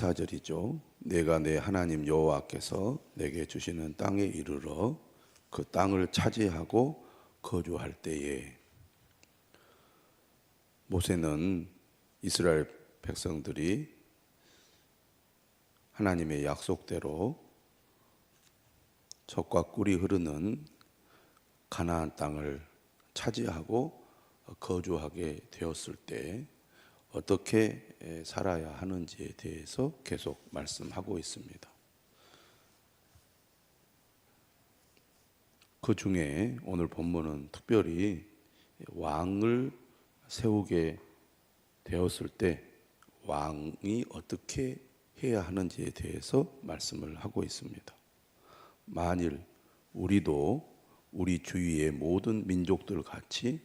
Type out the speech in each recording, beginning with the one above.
4절이죠. 내가 내 하나님 여호와께서 내게 주시는 땅에 이르러 그 땅을 차지하고 거주할 때에. 모세는 이스라엘 백성들이 하나님의 약속대로 젖과 꿀이 흐르는 가나안 땅을 차지하고 거주하게 되었을 때 어떻게 살아야 하는지에 대해서 계속 말씀하고 있습니다. 그 중에 오늘 본문은 특별히 왕을 세우게 되었을 때 왕이 어떻게 해야 하는지에 대해서 말씀을 하고 있습니다. 만일 우리도 우리 주위의 모든 민족들 같이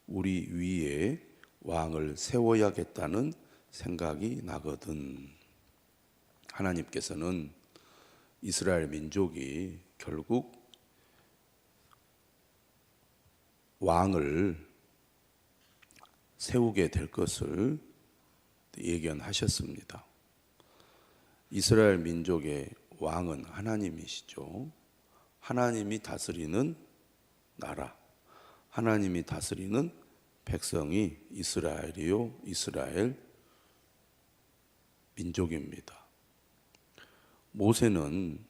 우리 위에 왕을 세워야겠다는 생각이 나거든. 하나님께서는 이스라엘 민족이 결국 왕을 세우게 될 것을 예견하셨습니다. 이스라엘 민족의 왕은 하나님이시죠. 하나님이 다스리는 나라, 하나님이 다스리는 백성이 이스라엘이요, 이스라엘 민족입니다. 모세는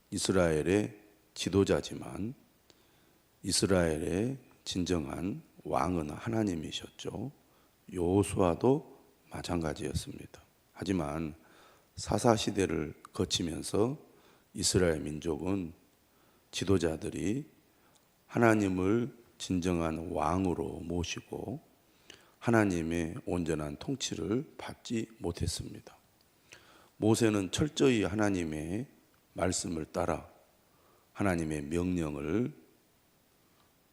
이스라엘의 지도자지만 이스라엘의 진정한 왕은 하나님이셨죠. 여호수아도 마찬가지였습니다. 하지만 사사시대를 거치면서 이스라엘 민족은 지도자들이 하나님을 진정한 왕으로 모시고 하나님의 온전한 통치를 받지 못했습니다. 모세는 철저히 하나님의 말씀을 따라 하나님의 명령을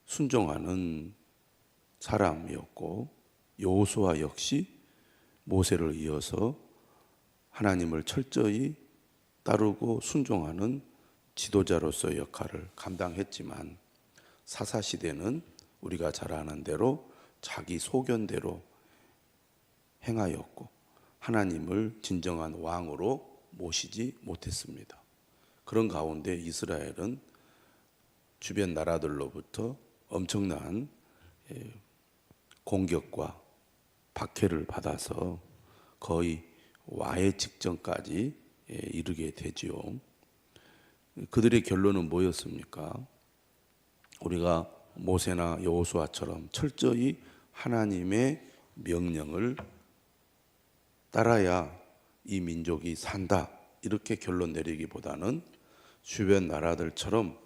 순종하는 사람이었고, 여호수아 역시 모세를 이어서 하나님을 철저히 따르고 순종하는 지도자로서의 역할을 감당했지만, 사사시대는 우리가 잘 아는 대로 자기 소견대로 행하였고 하나님을 진정한 왕으로 모시지 못했습니다. 그런 가운데 이스라엘은 주변 나라들로부터 엄청난 공격과 박해를 받아서 거의 와해 직전까지 이르게 되지요. 그들의 결론은 뭐였습니까? 우리가 모세나 여호수아처럼 철저히 하나님의 명령을 따라야 이 민족이 산다, 이렇게 결론 내리기보다는 주변 나라들처럼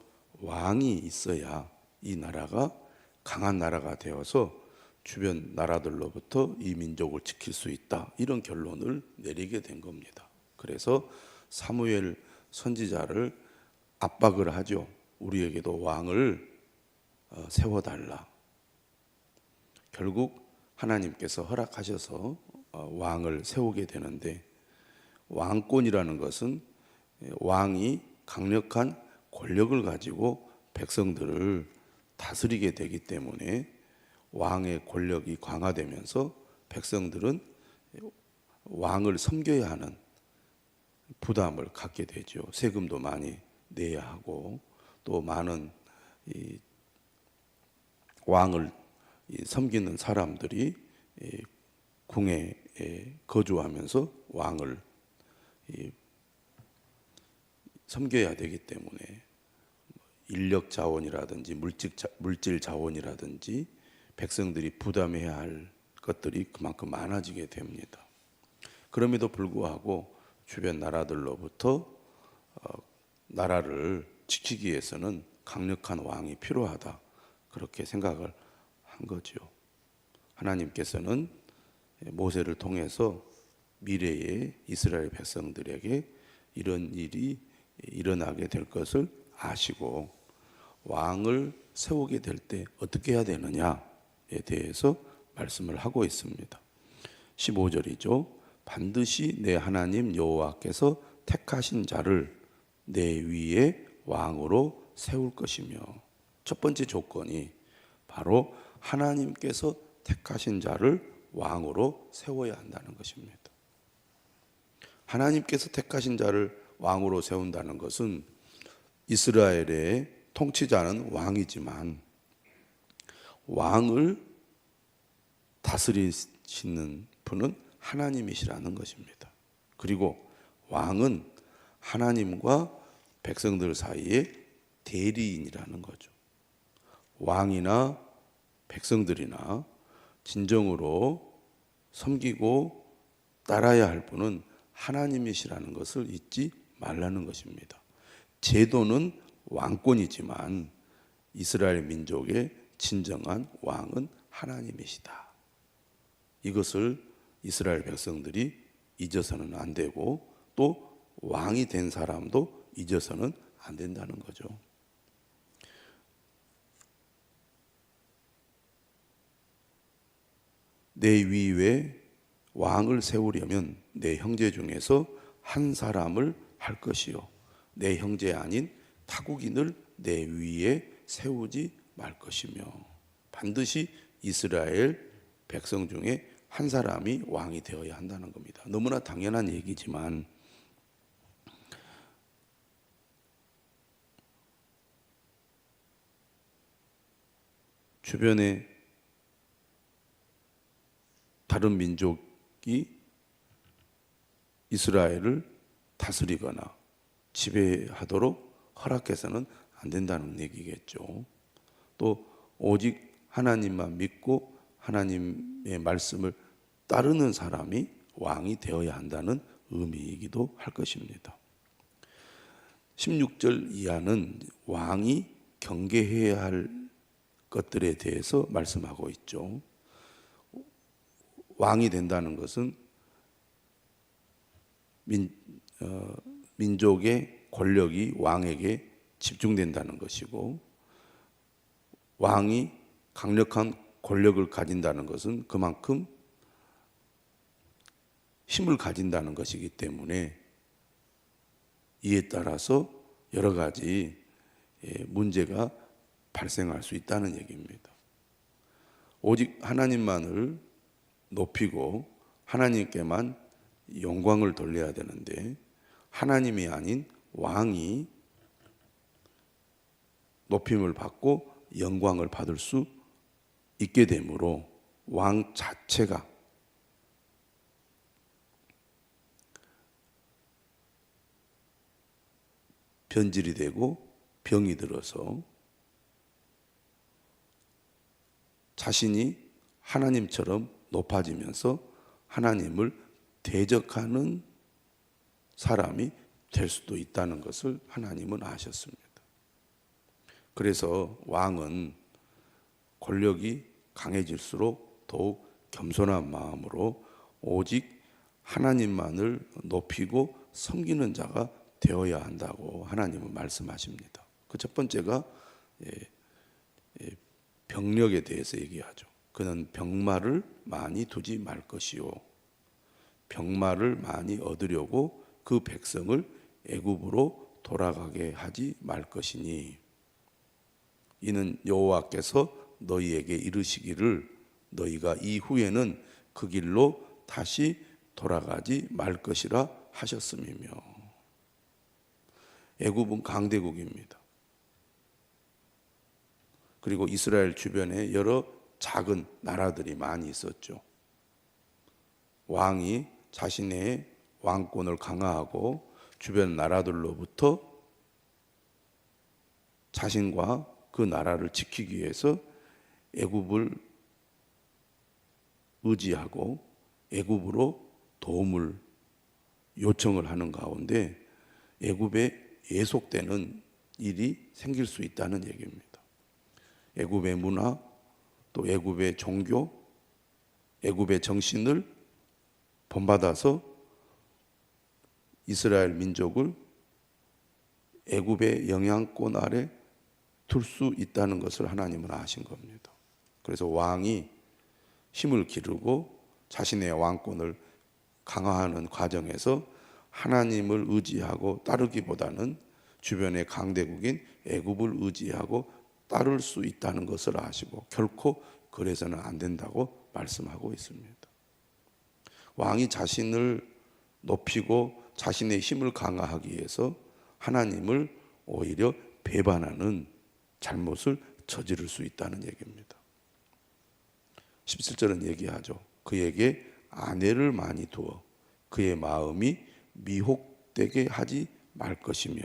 왕이 있어야 이 나라가 강한 나라가 되어서 주변 나라들로부터 이 민족을 지킬 수 있다, 이런 결론을 내리게 된 겁니다. 그래서 사무엘 선지자를 압박을 하죠. 우리에게도 왕을 세워달라. 결국 하나님께서 허락하셔서 왕을 세우게 되는데, 왕권이라는 것은 왕이 강력한 권력을 가지고 백성들을 다스리게 되기 때문에 왕의 권력이 강화되면서 백성들은 왕을 섬겨야 하는 부담을 갖게 되죠. 세금도 많이 내야 하고, 또 많은 왕을 섬기는 사람들이 궁에 거주하면서 왕을 섬겨야 되기 때문에 인력 자원이라든지 물질 자원이라든지 백성들이 부담해야 할 것들이 그만큼 많아지게 됩니다. 그럼에도 불구하고 주변 나라들로부터 나라를 지키기 위해서는 강력한 왕이 필요하다, 그렇게 생각을 한 거죠. 하나님께서는 모세를 통해서 미래의 이스라엘 백성들에게 이런 일이 일어나게 될 것을 아시고 왕을 세우게 될 때 어떻게 해야 되느냐에 대해서 말씀을 하고 있습니다. 15절이죠. 반드시 내 하나님 여호와께서 택하신 자를 내 위에 왕으로 세울 것이며, 첫 번째 조건이 바로 하나님께서 택하신 자를 왕으로 세워야 한다는 것입니다. 하나님께서 택하신 자를 왕으로 세운다는 것은 이스라엘의 통치자는 왕이지만 왕을 다스리시는 분은 하나님이시라는 것입니다. 그리고 왕은 하나님과 백성들 사이의 대리인이라는 거죠. 왕이나 백성들이나 진정으로 섬기고 따라야 할 분은 하나님이시라는 것을 잊지 말라는 것입니다. 제도는 왕권이지만 이스라엘 민족의 진정한 왕은 하나님이시다. 이것을 이스라엘 백성들이 잊어서는 안 되고 또 왕이 된 사람도 잊어서는 안 된다는 거죠. 내 위에 왕을 세우려면 내 형제 중에서 한 사람을 할 것이요 내 형제 아닌 타국인을 내 위에 세우지 말 것이며 반드시 이스라엘 백성 중에 한 사람이 왕이 되어야 한다는 겁니다. 너무나 당연한 얘기지만 주변에 다른 민족이 이스라엘을 다스리거나 지배하도록 허락해서는 안 된다는 얘기겠죠. 또 오직 하나님만 믿고 하나님의 말씀을 따르는 사람이 왕이 되어야 한다는 의미이기도 할 것입니다. 16절 이하는 왕이 경계해야 할 것들에 대해서 말씀하고 있죠. 왕이 된다는 것은 민족의 권력이 왕에게 집중된다는 것이고 왕이 강력한 권력을 가진다는 것은 그만큼 힘을 가진다는 것이기 때문에 이에 따라서 여러 가지 문제가 발생할 수 있다는 얘기입니다. 오직 하나님만을 높이고 하나님께만 영광을 돌려야 되는데 하나님이 아닌 왕이 높임을 받고 영광을 받을 수 있게 되므로 왕 자체가 변질이 되고 병이 들어서 자신이 하나님처럼 높아지면서 하나님을 대적하는 사람이 될 수도 있다는 것을 하나님은 아셨습니다. 그래서 왕은 권력이 강해질수록 더욱 겸손한 마음으로 오직 하나님만을 높이고 섬기는 자가 되어야 한다고 하나님은 말씀하십니다. 그 첫 번째가 병력에 대해서 얘기하죠. 그는 병마를 많이 두지 말 것이요 병마를 많이 얻으려고 그 백성을 애굽으로 돌아가게 하지 말 것이니 이는 여호와께서 너희에게 이르시기를 너희가 이후에는 그 길로 다시 돌아가지 말 것이라 하셨음이며 애굽은 강대국입니다. 그리고 이스라엘 주변에 여러 작은 나라들이 많이 있었죠. 왕이 자신의 왕권을 강화하고 주변 나라들로부터 자신과 그 나라를 지키기 위해서 애굽을 의지하고 애굽으로 도움을 요청을 하는 가운데 애굽에 예속되는 일이 생길 수 있다는 얘기입니다. 애굽의 문화, 또 애굽의 종교, 애굽의 정신을 본받아서 이스라엘 민족을 애굽의 영향권 아래 둘 수 있다는 것을 하나님은 아신 겁니다. 그래서 왕이 힘을 기르고 자신의 왕권을 강화하는 과정에서 하나님을 의지하고 따르기보다는 주변의 강대국인 애굽을 의지하고 따를 수 있다는 것을 아시고 결코 그래서는 안 된다고 말씀하고 있습니다. 왕이 자신을 높이고 자신의 힘을 강화하기 위해서 하나님을 오히려 배반하는 잘못을 저지를 수 있다는 얘기입니다. 17절은 얘기하죠. 그에게 아내를 많이 두어 그의 마음이 미혹되게 하지 말 것이며,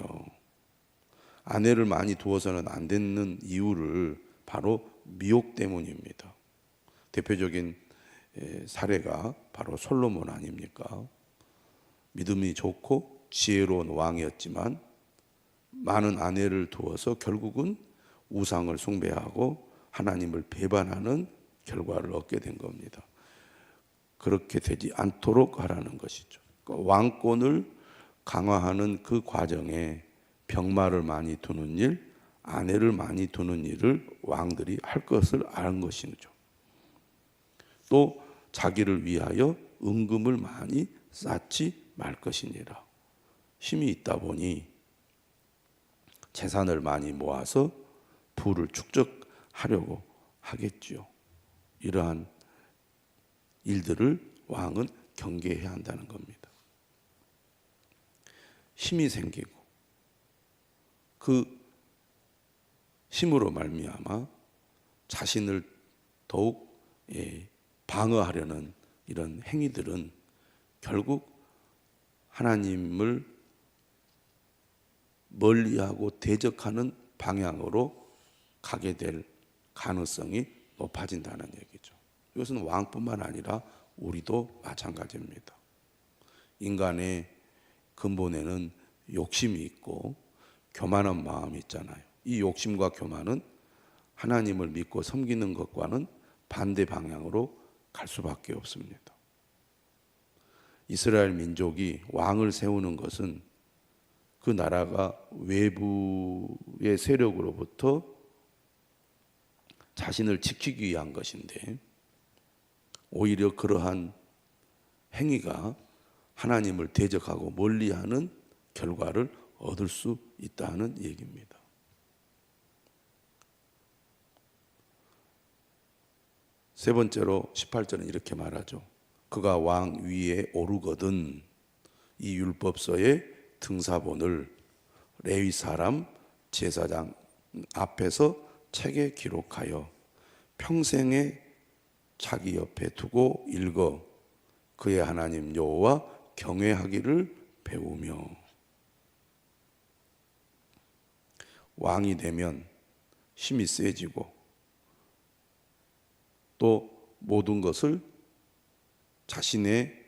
아내를 많이 두어서는 안 되는 이유를 바로 미혹 때문입니다. 대표적인 사례가 바로 솔로몬 아닙니까? 믿음이 좋고 지혜로운 왕이었지만 많은 아내를 두어서 결국은 우상을 숭배하고 하나님을 배반하는 결과를 얻게 된 겁니다. 그렇게 되지 않도록 하라는 것이죠. 그러니까 왕권을 강화하는 그 과정에 병마를 많이 두는 일, 아내를 많이 두는 일을 왕들이 할 것을 아는 것이죠. 또 자기를 위하여 은금을 많이 쌓지 말 것이니라. 힘이 있다 보니 재산을 많이 모아서 부를 축적하려고 하겠지요. 이러한 일들을 왕은 경계해야 한다는 겁니다. 힘이 생기고 그 힘으로 말미암아 자신을 더욱 방어하려는 이런 행위들은 결국 하나님을 멀리하고 대적하는 방향으로 가게 될 가능성이 높아진다는 얘기죠. 이것은 왕뿐만 아니라 우리도 마찬가지입니다. 인간의 근본에는 욕심이 있고 교만한 마음이 있잖아요. 이 욕심과 교만은 하나님을 믿고 섬기는 것과는 반대 방향으로 갈 수밖에 없습니다. 이스라엘 민족이 왕을 세우는 것은 그 나라가 외부의 세력으로부터 자신을 지키기 위한 것인데, 오히려 그러한 행위가 하나님을 대적하고 멀리하는 결과를 얻을 수 있다는 얘기입니다. 세 번째로 18절은 이렇게 말하죠. 그가 왕 위에 오르거든 이 율법서의 등사본을 레위 사람 제사장 앞에서 책에 기록하여 평생에 자기 옆에 두고 읽어 그의 하나님 여호와 경외하기를 배우며. 왕이 되면 힘이 세지고 또 모든 것을 자신의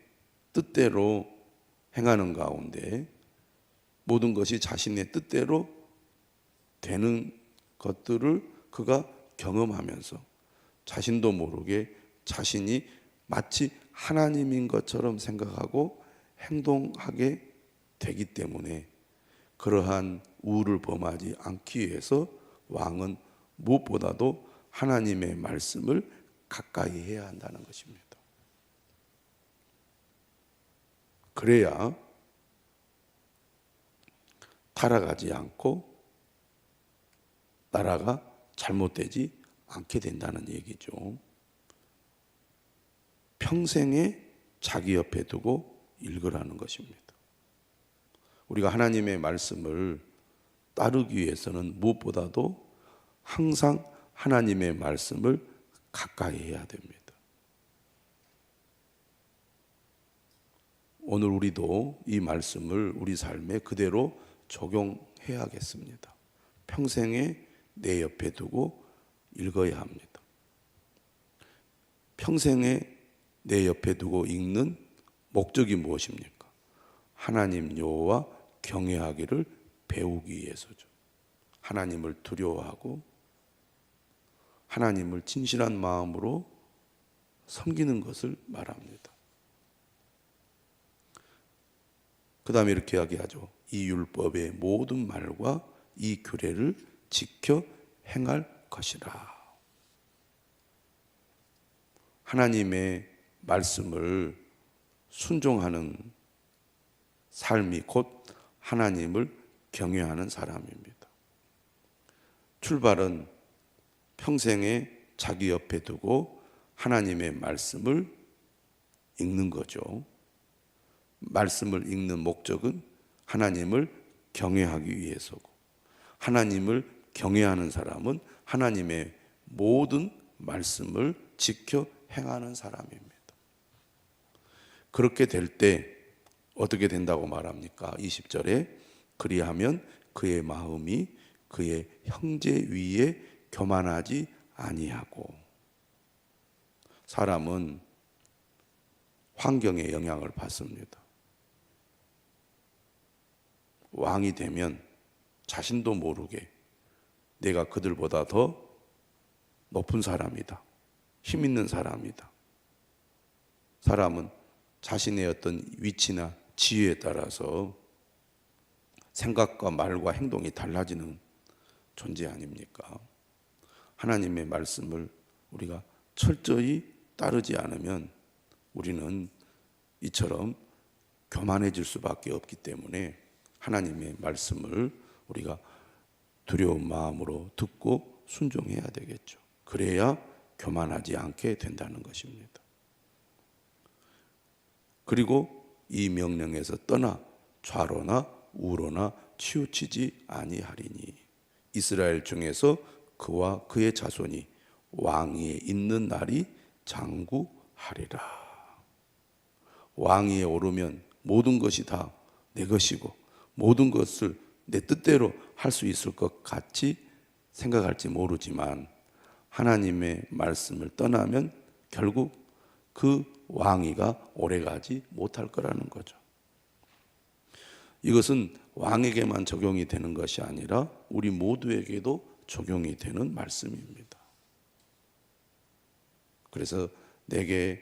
뜻대로 행하는 가운데 모든 것이 자신의 뜻대로 되는 것들을 그가 경험하면서 자신도 모르게 자신이 마치 하나님인 것처럼 생각하고 행동하게 되기 때문에 그러한 우를 범하지 않기 위해서 왕은 무엇보다도 하나님의 말씀을 가까이 해야 한다는 것입니다. 그래야 타락하지 않고 나라가 잘못되지 않게 된다는 얘기죠. 평생에 자기 옆에 두고 읽으라는 것입니다. 우리가 하나님의 말씀을 따르기 위해서는 무엇보다도 항상 하나님의 말씀을 가까이 해야 됩니다. 오늘 우리도 이 말씀을 우리 삶에 그대로 적용해야겠습니다. 평생에 내 옆에 두고 읽어야 합니다. 평생에 내 옆에 두고 읽는 목적이 무엇입니까? 하나님 여호와 경외하기를 배우기 위해서죠. 하나님을 두려워하고 하나님을 진실한 마음으로 섬기는 것을 말합니다. 그 다음에 이렇게 이야기하죠. 이 율법의 모든 말과 이 규례를 지켜 행할 것이라. 하나님의 말씀을 순종하는 삶이 곧 하나님을 경외하는 사람입니다. 출발은 평생에 자기 옆에 두고 하나님의 말씀을 읽는 거죠. 말씀을 읽는 목적은 하나님을 경외하기 위해서고, 하나님을 경외하는 사람은 하나님의 모든 말씀을 지켜 행하는 사람입니다. 그렇게 될 때 어떻게 된다고 말합니까? 20절에 그리하면 그의 마음이 그의 형제 위에 교만하지 아니하고. 사람은 환경의 영향을 받습니다. 왕이 되면 자신도 모르게 내가 그들보다 더 높은 사람이다, 힘 있는 사람이다. 사람은 자신의 어떤 위치나 지위에 따라서 생각과 말과 행동이 달라지는 존재 아닙니까? 하나님의 말씀을 우리가 철저히 따르지 않으면 우리는 이처럼 교만해질 수밖에 없기 때문에 하나님의 말씀을 우리가 두려운 마음으로 듣고 순종해야 되겠죠. 그래야 교만하지 않게 된다는 것입니다. 그리고 이 명령에서 떠나 좌로나 우로나 치우치지 아니하리니 이스라엘 중에서 그와 그의 자손이 왕위에 있는 날이 장구하리라. 왕위에 오르면 모든 것이 다 내 것이고 모든 것을 내 뜻대로 할 수 있을 것 같이 생각할지 모르지만 하나님의 말씀을 떠나면 결국 그 왕위가 오래가지 못할 거라는 거죠. 이것은 왕에게만 적용이 되는 것이 아니라 우리 모두에게도 적용이 되는 말씀입니다. 그래서 내게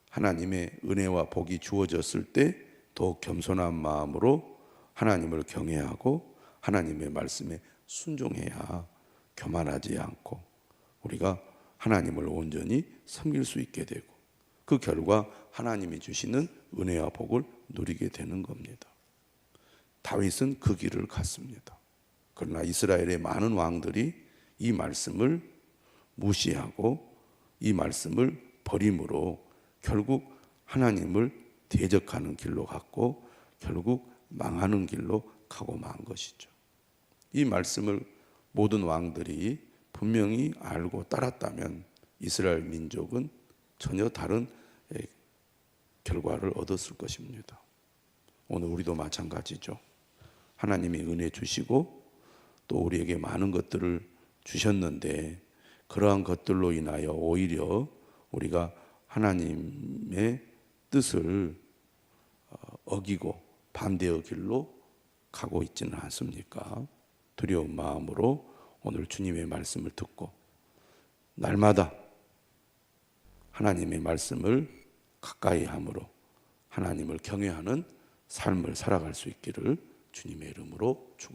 하나님의 은혜와 복이 주어졌을 때 더욱 겸손한 마음으로 하나님을 경외하고 하나님의 말씀에 순종해야 교만하지 않고 우리가 하나님을 온전히 섬길 수 있게 되고 그 결과 하나님이 주시는 은혜와 복을 누리게 되는 겁니다. 다윗은 그 길을 갔습니다. 그러나 이스라엘의 많은 왕들이 이 말씀을 무시하고 이 말씀을 버림으로 결국 하나님을 대적하는 길로 갔고 결국 망하는 길로 가고 만 것이죠. 이 말씀을 모든 왕들이 분명히 알고 따랐다면 이스라엘 민족은 전혀 다른 결과를 얻었을 것입니다. 오늘 우리도 마찬가지죠. 하나님이 은혜 주시고 또 우리에게 많은 것들을 주셨는데 그러한 것들로 인하여 오히려 우리가 하나님의 뜻을 어기고 반대의 길로 가고 있지는 않습니까? 두려운 마음으로 오늘 주님의 말씀을 듣고 날마다 하나님의 말씀을 가까이 함으로 하나님을 경외하는 삶을 살아갈 수 있기를 주님의 이름으로 축원합니다.